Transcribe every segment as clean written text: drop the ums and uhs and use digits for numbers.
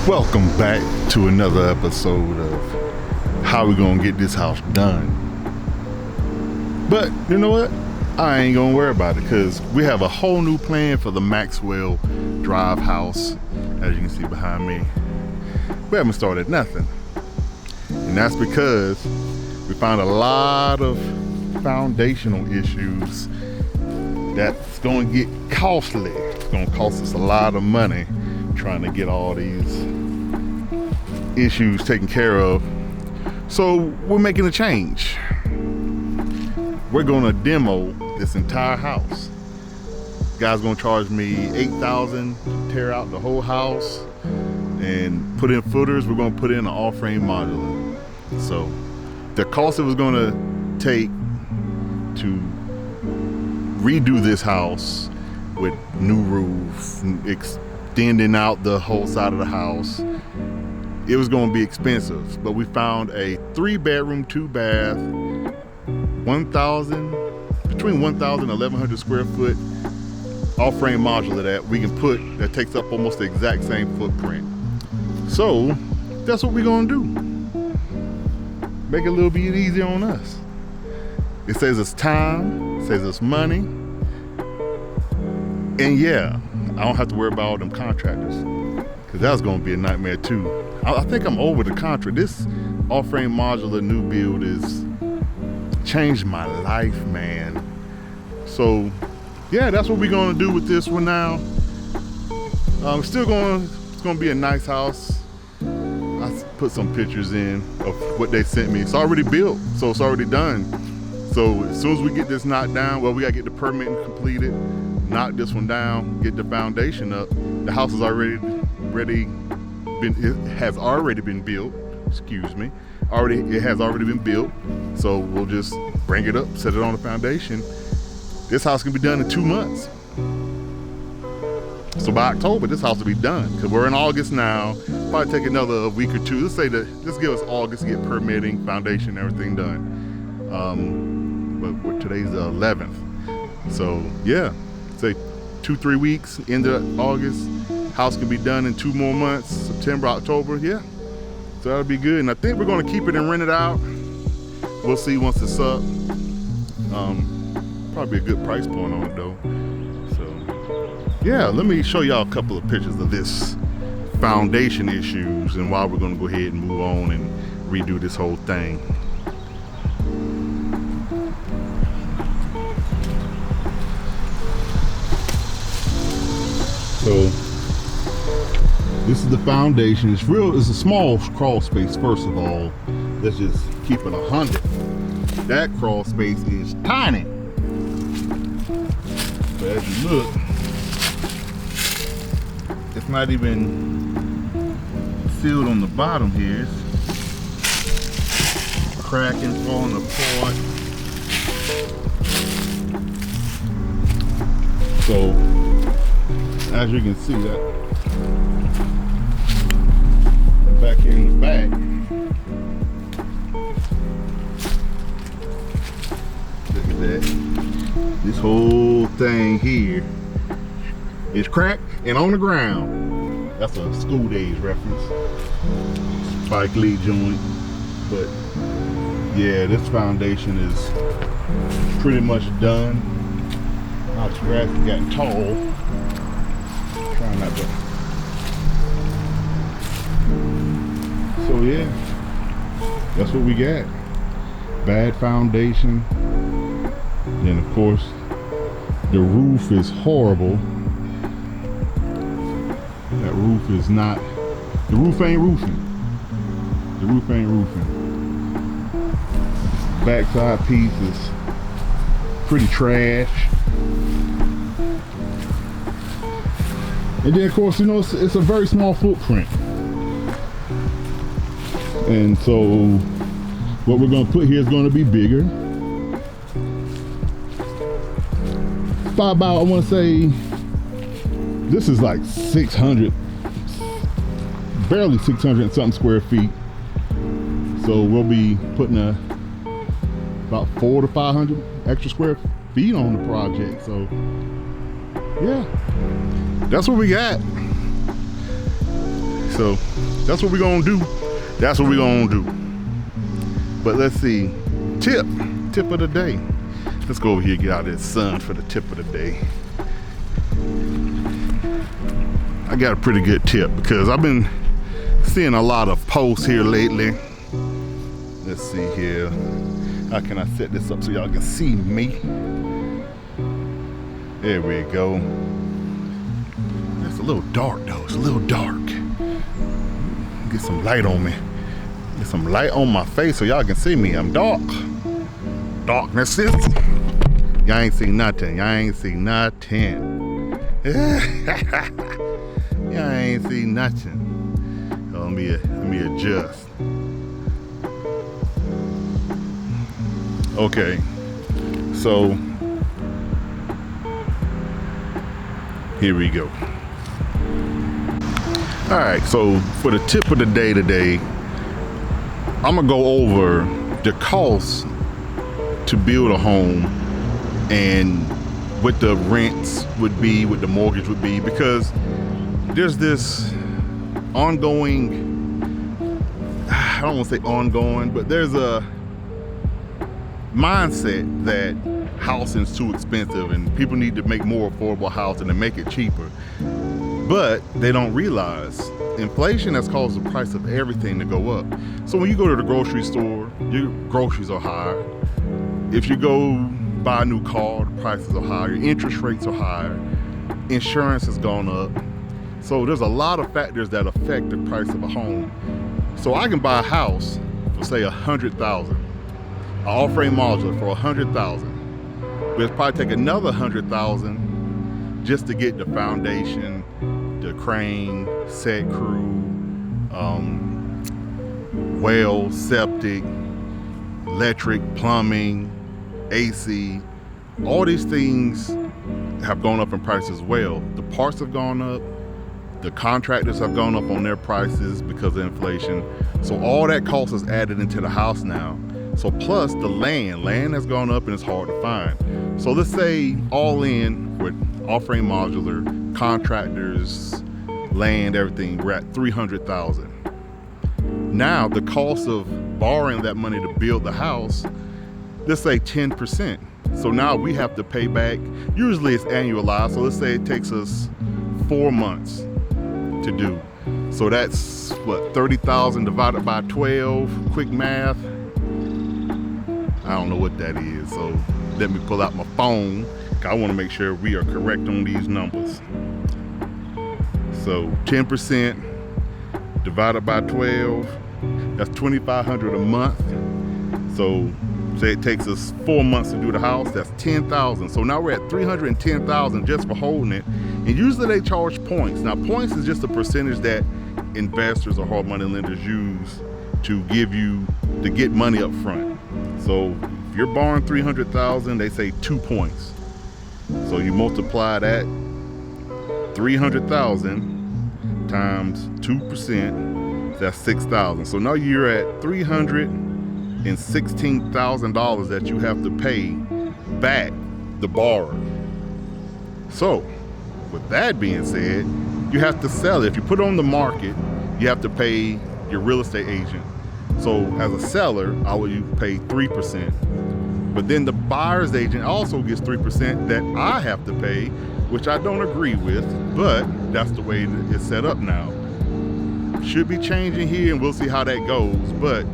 Welcome back to another episode of how we gonna get this house done. But you know what? I ain't gonna worry about it because we have a whole new plan for the Maxwell Drive house. As you can see behind me, we haven't started nothing. And that's because we found a lot of foundational issues that's gonna get costly. It's gonna cost us a lot of money trying to get all these issues taken care of. So we're making a change. We're gonna demo this entire house. Guy's gonna charge me $8,000 to tear out the whole house and put in footers. We're gonna put in an all-frame modular. So the cost it was gonna take to redo this house with new roof, extending out the whole side of the house, it was going to be expensive. But we found a 3-bedroom, 2-bath, between 1,000 and 1,100 square foot all-frame modular that we can put that takes up almost the exact same footprint. So that's what we're going to do. Make it a little bit easier on us. It saves us time, saves us money, and yeah, I don't have to worry about all them contractors, because that's going to be a nightmare too. I think I'm over the contract. This all-frame modular new build is changed my life, man. So yeah, that's what we're going to do with this one now. It's going to be a nice house. I put some pictures in of what they sent me. It's already built, so it's already done. So as soon as we get this knocked down, well, we got to get the permitting completed, knock this one down, get the foundation up. The house is already has already been built. Excuse me. It has already been built. So we'll just bring it up, set it on the foundation. This house can be done in 2 months. So by October, this house will be done. Because we're in August now. Probably take another week or two. Let's give us August to get permitting, foundation, everything done. But today's the 11th. So yeah, say 2-3 weeks, end of August. House can be done in 2 more months, September, October, yeah. So that'll be good. And I think we're gonna keep it and rent it out. We'll see once it's up. Probably a good price point on it though. So yeah, let me show y'all a couple of pictures of this foundation issues and why we're gonna go ahead and move on and redo this whole thing. So this is the foundation. It's a small crawl space. First of all, let's just keep it 100. That crawl space is tiny. But as you look, it's not even sealed on the bottom here. It's cracking, falling apart. So as you can see, that back here in the back, look at that. This whole thing here is cracked and on the ground. That's a school days reference. Spike Lee joint. But yeah, this foundation is pretty much done. Now it's grass has gotten tall. Trying not to. So yeah, that's what we got. Bad foundation. Then of course, the roof is horrible. That roof is not, the roof ain't roofing. The roof ain't roofing. Backside piece is pretty trash. And then of course, you know, it's a very small footprint. And so what we're gonna put here is gonna be bigger. By about, I wanna say, this is like 600, barely 600 and something square feet. So we'll be putting about 400 to 500 extra square feet on the project. So yeah, that's what we got. So that's what we're gonna do. That's what we're gonna do. But let's see, tip of the day. Let's go over here and get out of this sun for the tip of the day. I got a pretty good tip because I've been seeing a lot of posts here lately. Let's see here. How can I set this up so y'all can see me? There we go. It's a little dark though. It's a little dark. Get some light on me. Get some light on my face so y'all can see me. I'm dark. Darkness is. Y'all ain't see nothing. Y'all ain't see nothing. Y'all ain't see nothing. So let me adjust. Okay. So here we go. All right, so for the tip of the day today, I'm gonna go over the cost to build a home and what the rents would be, what the mortgage would be, because there's this ongoing, I don't want to say ongoing, but there's a mindset that housing is too expensive and people need to make more affordable housing and make it cheaper. But they don't realize inflation has caused the price of everything to go up. So when you go to the grocery store, your groceries are higher. If you go buy a new car, the prices are higher. Interest rates are higher. Insurance has gone up. So there's a lot of factors that affect the price of a home. So I can buy a house for say $100,000, an all-frame modular for $100,000. But it's probably take another $100,000 just to get the foundation, the crane, set crew, well, septic, electric, plumbing, AC. All these things have gone up in price as well. The parts have gone up. The contractors have gone up on their prices because of inflation. So all that cost is added into the house now. So plus the land has gone up and it's hard to find. So let's say all in with all-frame modular, contractors, land, everything, we're at $300,000. Now the cost of borrowing that money to build the house, let's say 10%. So now we have to pay back, usually it's annualized, so let's say it takes us 4 months to do. So that's what, 30,000 divided by 12, quick math. I don't know what that is, so let me pull out my phone. I want to make sure we are correct on these numbers. So 10% divided by 12, that's $2,500 a month. So say it takes us 4 months to do the house, that's $10,000. So now we're at $310,000 just for holding it. And usually they charge points. Now points is just a percentage that investors or hard money lenders use to give you, to get money up front. So if you're borrowing $300,000, they say 2 points. So you multiply that 300,000 times 2%, that's 6,000. So now you're at $316,000 that you have to pay back the borrower. So with that being said, you have to sell it. If you put it on the market, you have to pay your real estate agent. So as a seller, I would pay 3%. But then the buyer's agent also gets 3% that I have to pay, which I don't agree with, but that's the way it's set up now. Should be changing here and we'll see how that goes. But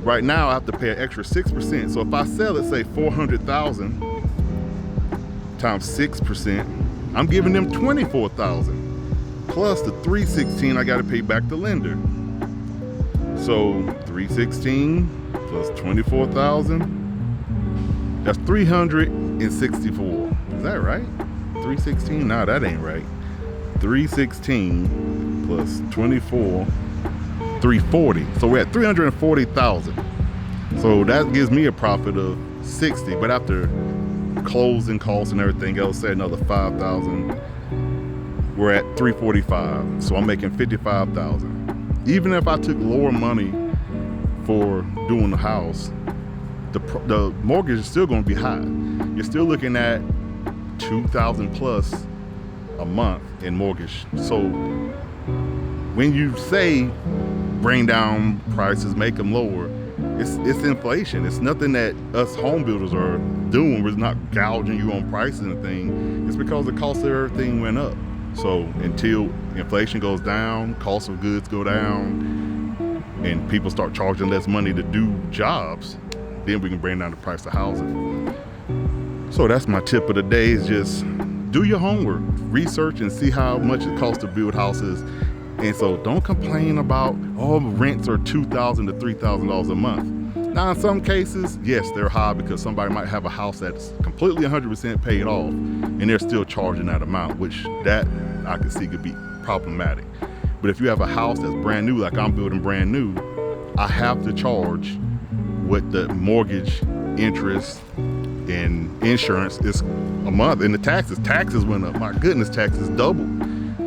right now I have to pay an extra 6%. So if I sell it, say 400,000 times 6%, I'm giving them 24,000 plus the 316 I got to pay back the lender. So 316 plus 24,000, that's 364. Is that right? 316? Nah, that ain't right. 316 plus 24, 340. So we're at 340,000. So that gives me a profit of 60. But after closing costs and everything else, say another 5,000, we're at 345. So I'm making 55,000. Even if I took lower money for doing the house, the mortgage is still going to be high. You're still looking at 2,000 plus a month in mortgage. So when you say bring down prices, make them lower, it's inflation. It's nothing that us home builders are doing. We're not gouging you on prices and thing. It's because the cost of everything went up. So until inflation goes down, cost of goods go down, and people start charging less money to do jobs, then we can bring down the price of housing. So that's my tip of the day, is just do your homework, research and see how much it costs to build houses. And so don't complain about, oh, rents are $2,000 to $3,000 a month. Now, in some cases, yes, they're high because somebody might have a house that's completely 100% paid off and they're still charging that amount, which that I can see could be problematic. But if you have a house that's brand new, like I'm building brand new, I have to charge what the mortgage, interest, and insurance is a month. And the taxes went up. My goodness, taxes doubled.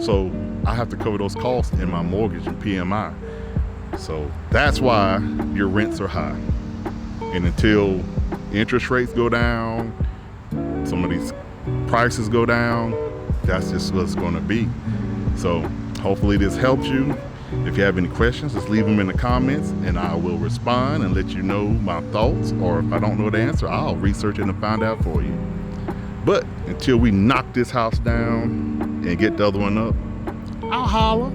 So I have to cover those costs in my mortgage and PMI. So that's why your rents are high. And until interest rates go down, some of these prices go down, that's just what it's gonna be. So hopefully this helps you. If you have any questions, just leave them in the comments and I will respond and let you know my thoughts. Or if I don't know the answer, I'll research it and find out for you. But until we knock this house down and get the other one up, I'll holler.